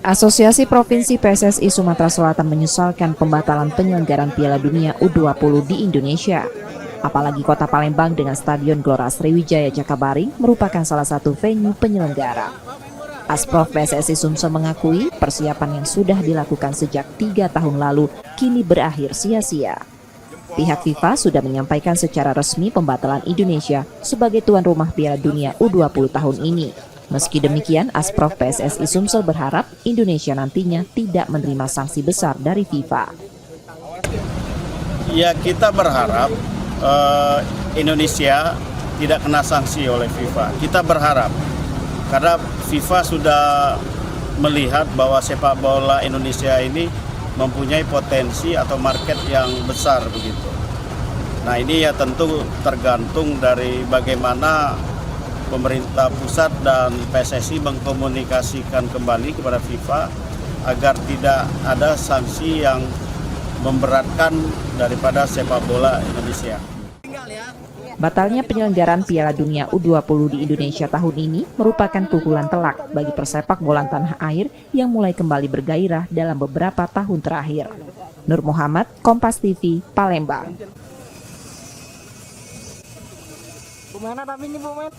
Asosiasi Provinsi PSSI Sumatera Selatan menyesalkan pembatalan penyelenggaraan Piala Dunia U20 di Indonesia. Apalagi kota Palembang dengan Stadion Gelora Sriwijaya Jakabaring merupakan salah satu venue penyelenggara. Asprof PSSI Sumsel mengakui persiapan yang sudah dilakukan sejak 3 tahun lalu kini berakhir sia-sia. Pihak FIFA sudah menyampaikan secara resmi pembatalan Indonesia sebagai tuan rumah Piala Dunia U20 tahun ini. Meski demikian, Asprof PSSI Sumsel berharap Indonesia nantinya tidak menerima sanksi besar dari FIFA. Ya, kita berharap Indonesia tidak kena sanksi oleh FIFA. Kita berharap karena FIFA sudah melihat bahwa sepak bola Indonesia ini mempunyai potensi atau market yang besar begitu. Nah, ini ya tentu tergantung dari bagaimana pemerintah pusat dan PSSI mengkomunikasikan kembali kepada FIFA agar tidak ada sanksi yang memberatkan daripada sepak bola Indonesia. Batalnya penyelenggaraan Piala Dunia U20 di Indonesia tahun ini merupakan pukulan telak bagi persepak bola tanah air yang mulai kembali bergairah dalam beberapa tahun terakhir. Nur Muhammad, Kompas TV, Palembang. Gimana tapi ini Bu Met?